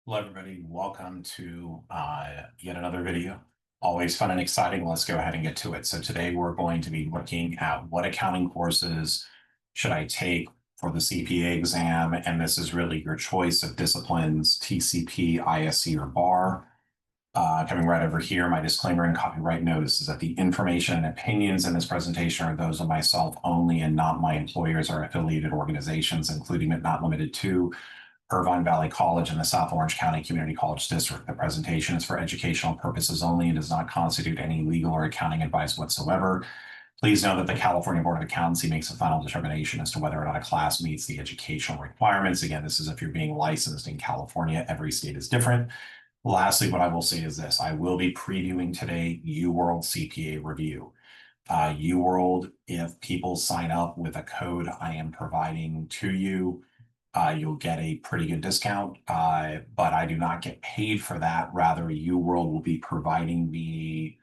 Hello, everybody. Welcome to yet another video. Always fun and exciting. Let's go ahead and get to it. So today we're going to be looking at what accounting courses should I take for the CPA exam. And this is really your choice of disciplines, TCP, ISC, or bar. Coming right over here, my disclaimer and copyright notice is that the information and opinions in this presentation are those of myself only and not my employers or affiliated organizations, including but not limited to Irvine Valley College and the South Orange County Community College District. The presentation is for educational purposes only and does not constitute any legal or accounting advice whatsoever. Please know that the California Board of Accountancy makes a final determination as to whether or not a class meets the educational requirements. Again, this is if you're being licensed in California. Every state is different. Lastly, what I will say is this. I will be previewing today UWorld CPA review. UWorld, if people sign up with a code I am providing to you, you'll get a pretty good discount, but I do not get paid for that. Rather, UWorld will be providing me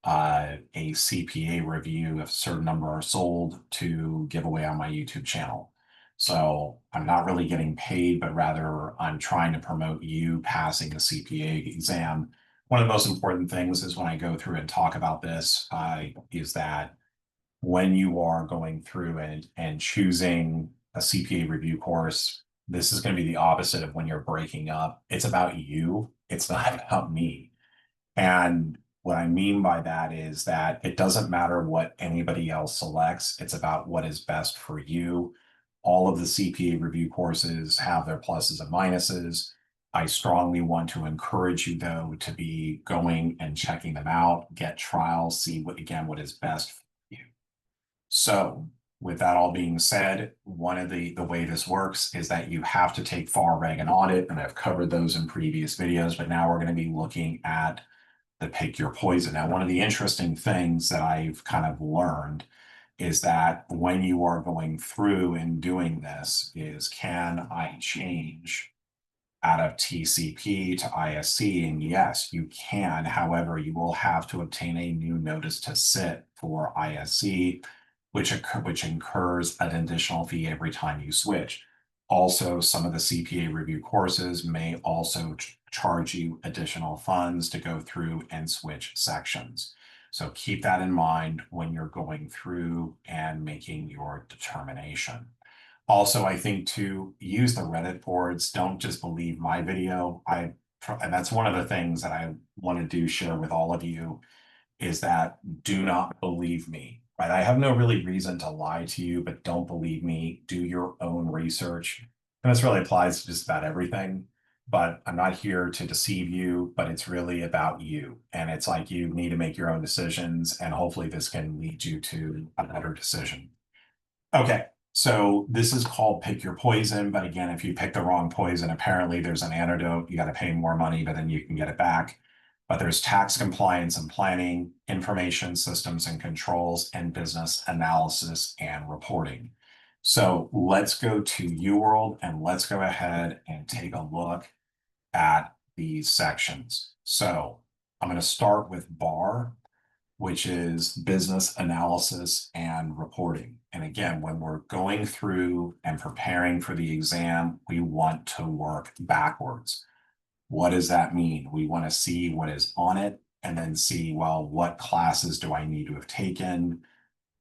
a CPA review if a certain number are sold to give away on my YouTube channel. So I'm not really getting paid, but rather I'm trying to promote you passing the CPA exam. One of the most important things is when I go through and talk about this, is that when you are going through and choosing a CPA review course, this is going to be the opposite of when you're breaking up. It's about you. It's not about me. And what I mean by that is that it doesn't matter what anybody else selects. It's about what is best for you. All of the CPA review courses have their pluses and minuses. I strongly want to encourage you, though, to be going and checking them out, get trials, see what is best for you. So with that all being said, one of the way this works is that you have to take FAR, Reg, and Audit, and I've covered those in previous videos, but now we're going to be looking at the Pick Your Poison. Now, one of the interesting things that I've kind of learned is that when you are going through and doing this is, can I change out of TCP to ISC? And yes, you can. However, you will have to obtain a new notice to sit for ISC, which incurs an additional fee every time you switch. Also, some of the CPA review courses may also charge you additional funds to go through and switch sections. So keep that in mind when you're going through and making your determination. Also, I think to use the Reddit boards, don't just believe my video. And that's one of the things that I want to share with all of you is that do not believe me, right? I have no really reason to lie to you, but don't believe me. Do your own research. And this really applies to just about everything, but I'm not here to deceive you, but it's really about you. And it's like you need to make your own decisions, and hopefully this can lead you to a better decision. Okay, so this is called Pick Your Poison. But again, if you pick the wrong poison, apparently there's an antidote. You got to pay more money, but then you can get it back. But there's tax compliance and planning, information systems and controls, and business analysis and reporting. So let's go to UWorld and let's go ahead and take a look at these sections. So I'm going to start with BAR, which is business analysis and reporting. And again, when we're going through and preparing for the exam, we want to work backwards. What does that mean? We want to see what is on it and then see, well, what classes do I need to have taken?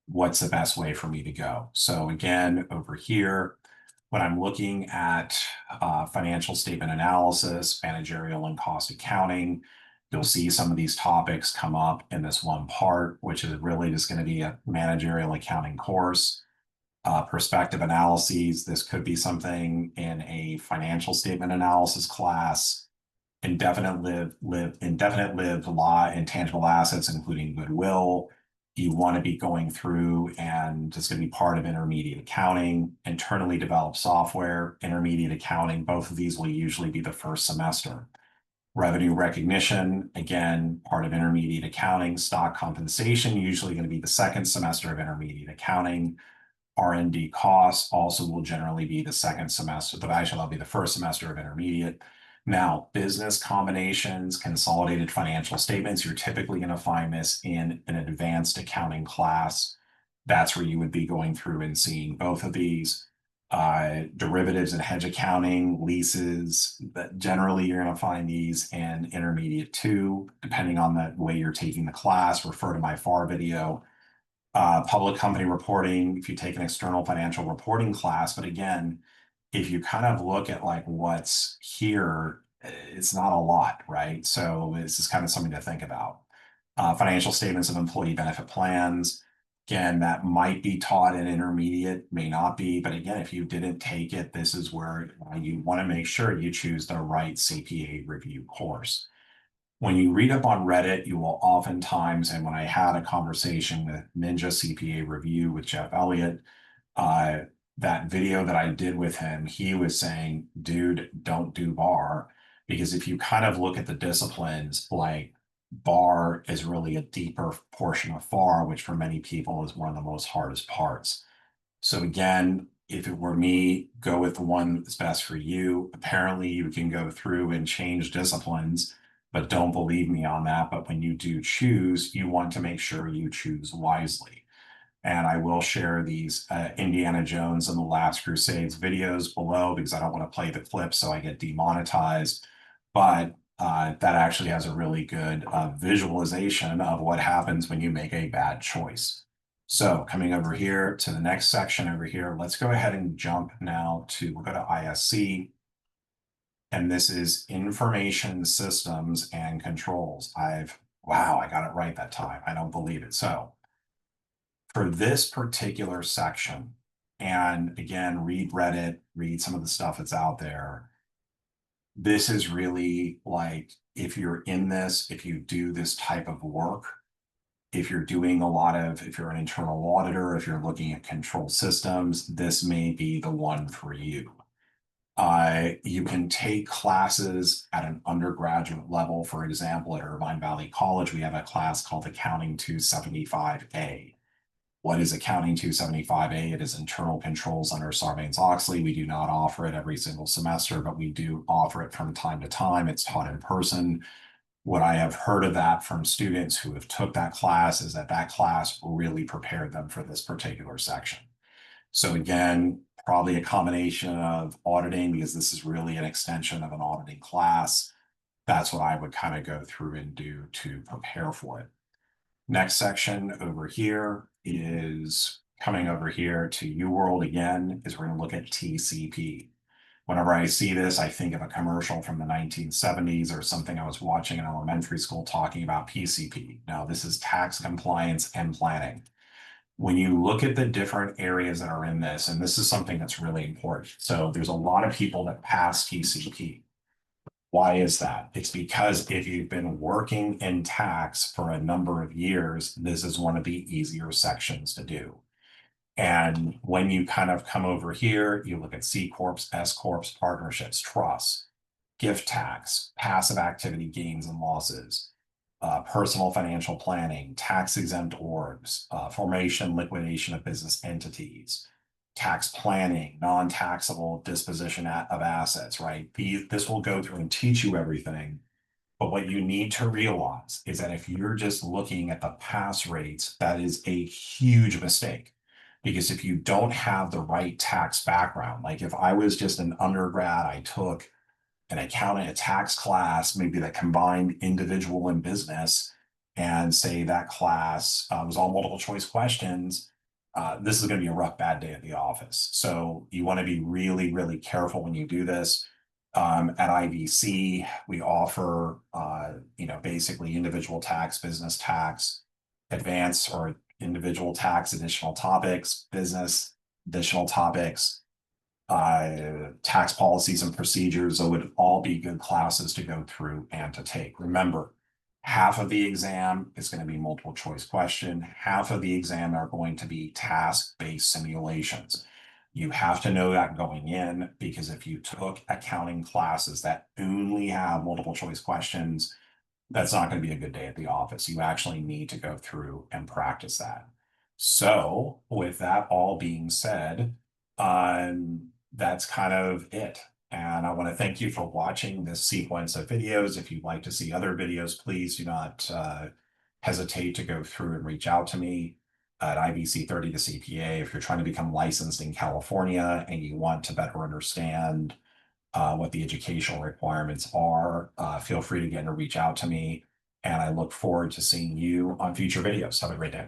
What's the best way for me to go? So again, over here, when I'm looking at financial statement analysis, managerial and cost accounting, you'll see some of these topics come up in this one part, which is really just going to be a managerial accounting course. Perspective analyses, this could be something in a financial statement analysis class. Indefinite lived intangible assets, including goodwill. You want to be going through, and it's going to be part of intermediate accounting. Internally developed software, intermediate accounting, both of these will usually be the first semester. Revenue recognition, again, part of intermediate accounting. Stock compensation, usually going to be the second semester of intermediate accounting. R&D costs also will generally be the second semester, but actually that'll be the first semester of intermediate. Now, business combinations, consolidated financial statements, you're typically going to find this in an advanced accounting class. That's where you would be going through and seeing both of these. derivatives and hedge accounting, leases. But generally, you're going to find these in intermediate two, depending on the way you're taking the class. Refer to my FAR video. Public company reporting, if you take an external financial reporting class. But again, if you kind of look at like what's here, it's not a lot, right? So this is kind of something to think about. Financial statements of employee benefit plans. Again, that might be taught in intermediate, may not be. But again, if you didn't take it, this is where you want to make sure you choose the right CPA review course. When you read up on Reddit, you will oftentimes, and when I had a conversation with Ninja CPA Review with Jeff Elliott, uh, that video that I did with him, he was saying, dude, don't do bar. Because if you kind of look at the disciplines, like bar is really a deeper portion of FAR, which for many people is one of the most hardest parts. So again, if it were me, go with the one that's best for you. Apparently, you can go through and change disciplines, but don't believe me on that. But when you do choose, you want to make sure you choose wisely. And I will share these Indiana Jones and the Last Crusades videos below because I don't want to play the clip so I get demonetized. But that actually has a really good visualization of what happens when you make a bad choice. So coming over here to the next section over here, let's go ahead and jump now to, we'll go to ISC. And this is information systems and controls. Wow, I got it right that time. I don't believe it. So for this particular section, and again, read Reddit, read some of the stuff that's out there. This is really like, if you're in this, if you do this type of work, if you're doing if you're an internal auditor, if you're looking at control systems, this may be the one for you. You can take classes at an undergraduate level. For example, at Irvine Valley College, we have a class called Accounting 275A. What is Accounting 275A? It is internal controls under Sarbanes-Oxley. We do not offer it every single semester, but we do offer it from time to time. It's taught in person. What I have heard of that from students who have took that class is that that class really prepared them for this particular section. So again, probably a combination of auditing, because this is really an extension of an auditing class. That's what I would kind of go through and do to prepare for it. Next section over here is coming over here to UWorld again, is we're going to look at TCP. Whenever I see this, I think of a commercial from the 1970s or something I was watching in elementary school talking about PCP. Now, this is tax compliance and planning. When you look at the different areas that are in this, and this is something that's really important. So there's a lot of people that pass TCP. Why is that? It's because if you've been working in tax for a number of years, this is one of the easier sections to do. And when you kind of come over here, you look at C Corps, S Corps, partnerships, trusts, gift tax, passive activity gains and losses, personal financial planning, tax exempt orgs, formation, liquidation of business entities, tax planning, non-taxable disposition of assets, right? This will go through and teach you everything. But what you need to realize is that if you're just looking at the pass rates, that is a huge mistake. Because if you don't have the right tax background, like if I was just an undergrad, I took an accounting, a tax class, maybe that combined individual and business, and say that class was all multiple choice questions, this is going to be a rough, bad day at the office. So you want to be really, really careful when you do this. At IVC, we offer, basically individual tax, business tax, advanced or individual tax, additional topics, business, additional topics, tax policies and procedures. So it would all be good classes to go through and to take. Remember, half of the exam is going to be multiple choice question. Half of the exam are going to be task-based simulations. You have to know that going in, because if you took accounting classes that only have multiple choice questions, that's not going to be a good day at the office. You actually need to go through and practice that. So with that all being said, that's kind of it. And I want to thank you for watching this sequence of videos. If you'd like to see other videos, please do not hesitate to go through and reach out to me. at IBC 30 the CPA. If you're trying to become licensed in California and you want to better understand what the educational requirements are, feel free again to reach out to me. And I look forward to seeing you on future videos. Have a great day.